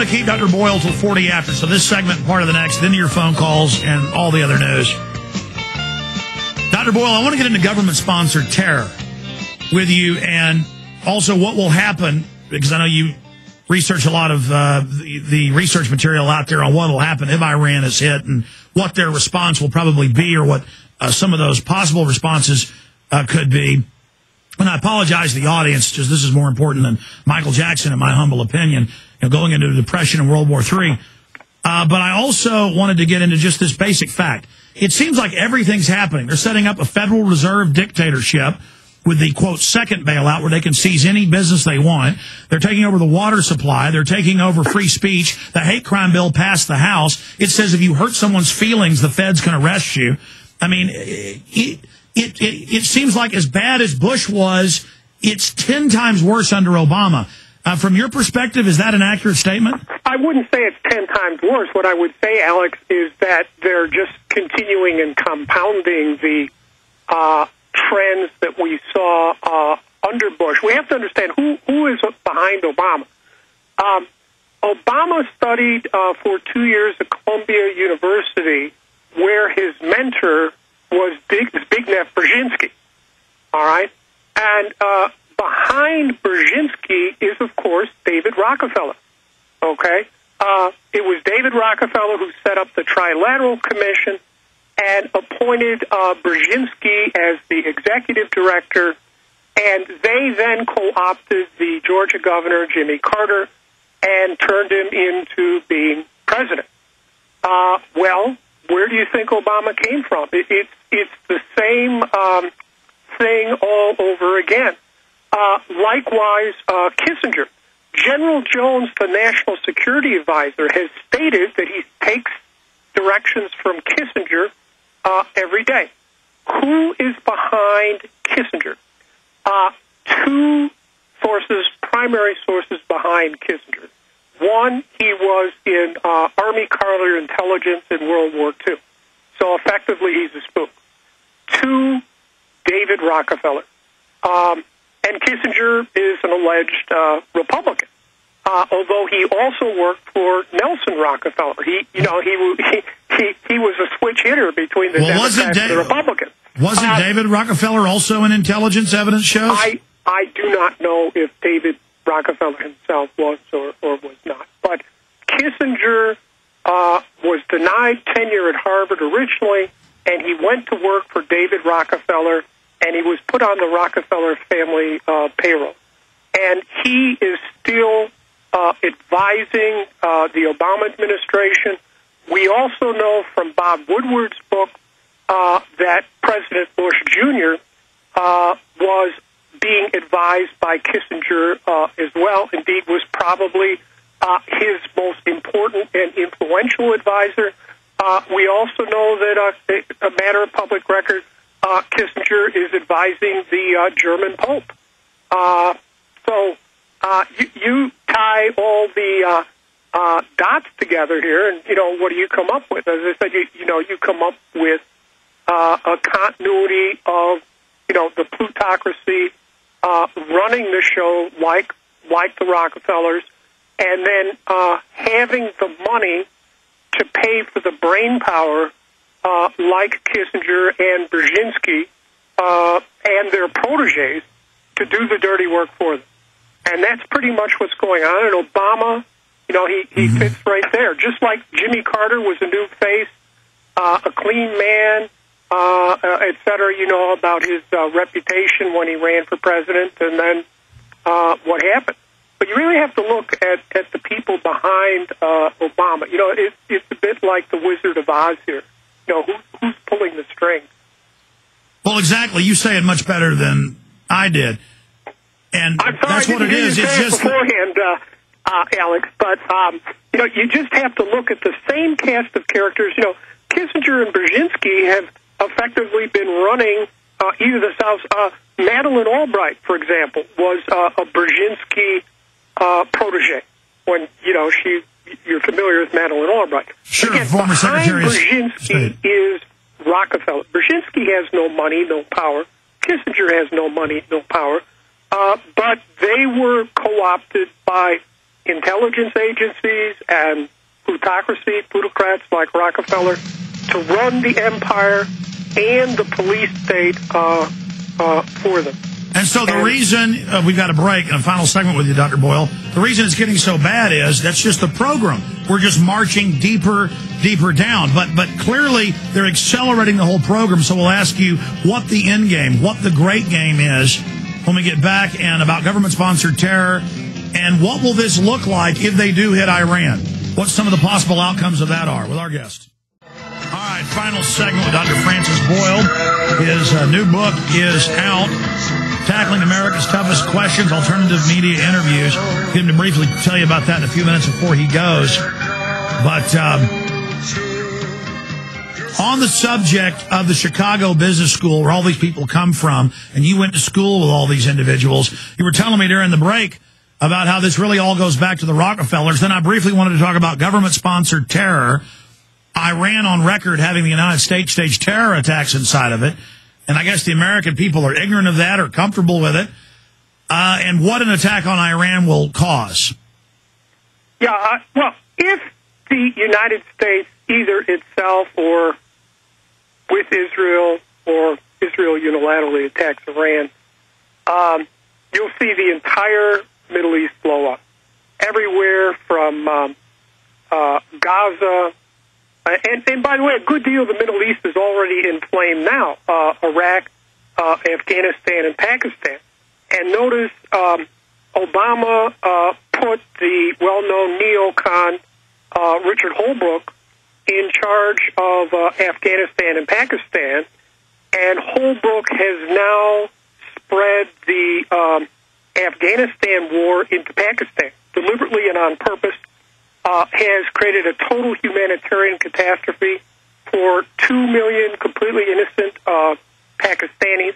to keep Dr. Boyle till 40 after, so this segment, part of the next, then your phone calls and all the other news. Dr. Boyle, I want to get into government-sponsored terror with you, and also what will happen, because I know you research a lot of the research material out there on what will happen if Iran is hit and what their response will probably be, or what some of those possible responses could be. And I apologize to the audience, because this is more important than Michael Jackson, in my humble opinion, going into the Depression and World War III. But I also wanted to get into just this basic fact. It seems like everything's happening. They're setting up a Federal Reserve dictatorship with the, quote, second bailout, where they can seize any business they want. They're taking over the water supply. They're taking over free speech. The hate crime bill passed the House. It says if you hurt someone's feelings, the feds can arrest you. I mean, it seems like as bad as Bush was, it's 10 times worse under Obama. From your perspective, is that an accurate statement? I wouldn't say it's 10 times worse. What I would say, Alex, is that they're just continuing and compounding the trends that we saw under Bush. We have to understand who is behind Obama. Obama studied for 2 years at Columbia University, where his mentor was Zbigniew Brzezinski. All right? And behind Brzezinski is, of course, David Rockefeller. Okay? It was David Rockefeller who set up the Trilateral Commission and appointed Brzezinski as the executive director, and they then co-opted the Georgia governor, Jimmy Carter, and turned him into being president. Well, where do you think Obama came from? It's the same thing all over again. Likewise, Kissinger. General Jones, the national security advisor, has stated that he takes directions from Kissinger every day. Who is behind Kissinger? Two sources, primary sources behind Kissinger. One, he was in Army counterintelligence in World War II. So effectively, he's a spook. Two, David Rockefeller. And Kissinger is an alleged Republican, although he also worked for Nelson Rockefeller. He was a switch hitter between the Democrats and the Republicans. Wasn't David Rockefeller also an intelligence evidence shows? I do not know if David Rockefeller himself was or was not. But Kissinger was denied tenure at Harvard originally, and he went to work for David Rockefeller, and he was put on the Rockefeller family payroll. And he is still advising the Obama administration. We also know from Bob Woodward's book that President Bush Jr. Was being advised by Kissinger as well. Indeed, was probably his most important and influential advisor. We also know that a matter of public record, Kissinger is advising the German Pope. So you tie all the dots together here, and what do you come up with? As I said, you come up with a continuity of the plutocracy running the show like the Rockefellers, and then having the money to pay for the brain power like Kissinger and Brzezinski and their protégés to do the dirty work for them. And that's pretty much what's going on. And Obama, he fits right there. Just like Jimmy Carter was a new face, a clean man, et cetera, about his reputation when he ran for president, and then what happened. But you really have to look at the people behind Obama. It's a bit like the Wizard of Oz here. Who's pulling the strings? Well, exactly. You say it much better than I did. And I'm sorry, that's what it is. It's just beforehand, Alex, but you just have to look at the same cast of characters. Kissinger and Brzezinski have effectively been running either the South. Madeleine Albright, for example, was a Brzezinski protege. When you're familiar with Madeleine Albright. Sure, again, former Secretary of Brzezinski State. is Rockefeller. Brzezinski has no money, no power. Kissinger has no money, no power. But they were co-opted by intelligence agencies and plutocrats like Rockefeller to run the empire and the police state for them. And so the reason we've got a break and a final segment with you, Dr. Boyle, the reason it's getting so bad is that's just the program. We're just marching deeper down. But clearly they're accelerating the whole program. So we'll ask you what the end game, what the great game is when we get back, and about government-sponsored terror, and what will this look like if they do hit Iran? What some of the possible outcomes of that are with our guest. All right, final segment with Dr. Francis Boyle. His new book is out, Tackling America's Toughest Questions, Alternative Media Interviews. Get him to briefly tell you about that in a few minutes before he goes. But on the subject of the Chicago Business School, where all these people come from, and you went to school with all these individuals, you were telling me during the break about how this really all goes back to the Rockefellers. Then I briefly wanted to talk about government-sponsored terror, Iran on record having the United States stage terror attacks inside of it. And I guess the American people are ignorant of that or comfortable with it. And what an attack on Iran will cause. Yeah, well, if the United States, either itself or with Israel, or Israel unilaterally attacks Iran, you'll see the entire Middle East blow up. Everywhere from Gaza. And by the way, a good deal of the Middle East is already inflamed now. Iraq, Afghanistan, and Pakistan. And notice Obama put the well-known neocon Richard Holbrooke in charge of Afghanistan and Pakistan. And Holbrooke has now spread the Afghanistan war into Pakistan, deliberately and on purpose. Has created a total humanitarian catastrophe for 2 million completely innocent Pakistanis,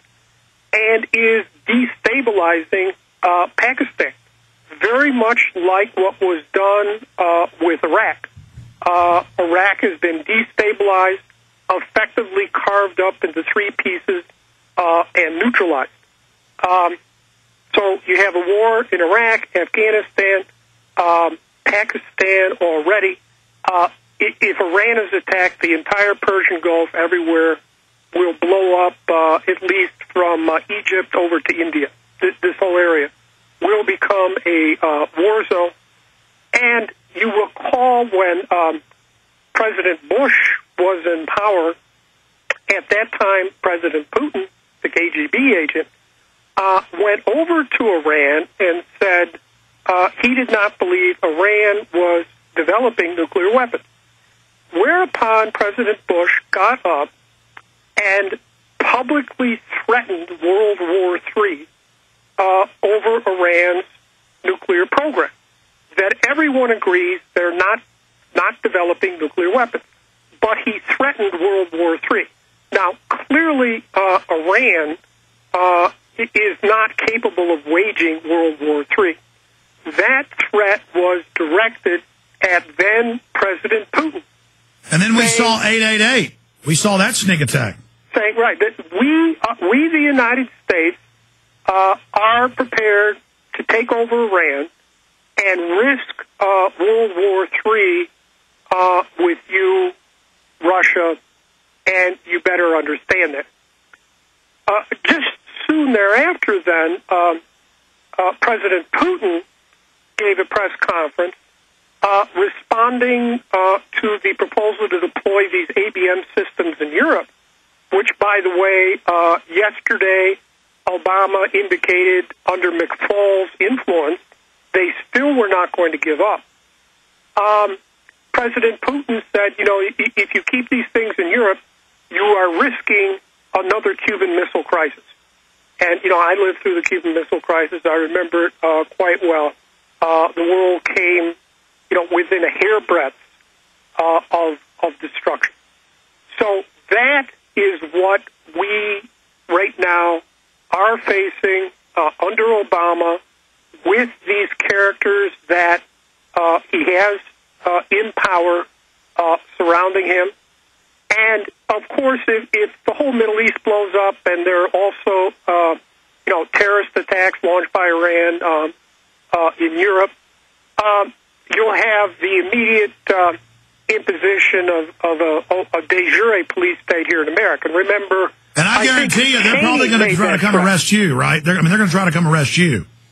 and is destabilizing Pakistan, very much like what was done with Iraq. Iraq has been destabilized, effectively carved up into three pieces, and neutralized. So you have a war in Iraq, Afghanistan, Pakistan already. If Iran is attacked, the entire Persian Gulf, everywhere, will blow up, at least from Egypt over to India. This whole area will become a war zone. And you recall when President Bush was in power, at that time, President Putin, the KGB agent, went over to Iran and said he did not believe Iran was developing nuclear weapons. Whereupon President Bush got up and publicly threatened World War III over Iran's nuclear program. That everyone agrees they're not developing nuclear weapons. But he threatened World War III. Now, clearly, Iran is not capable of waging World War III. That threat was directed at then President Putin. And then we saw 888. We saw that sneak attack. Saying, right, that we, the United States, are prepared to take over Iran and risk World War III with you, Russia, and you better understand that. Just soon thereafter, then, President Putin gave a press conference responding to the proposal to deploy these ABM systems in Europe, which, by the way, yesterday Obama indicated under McFaul's influence, they still were not going to give up. President Putin said, if you keep these things in Europe, you are risking another Cuban Missile Crisis. And, I lived through the Cuban Missile Crisis. I remember it quite well. The world came, within a hairbreadth of destruction. So that is what we right now are facing under Obama with these characters that he has in power surrounding him. And, of course, if the whole Middle East blows up and there are also, terrorist attacks launched by Iran in Europe, you'll have the immediate imposition of a de jure police state here in America. Remember, and I guarantee you, they're probably going to try to come arrest you, right? They're going to try to come arrest you.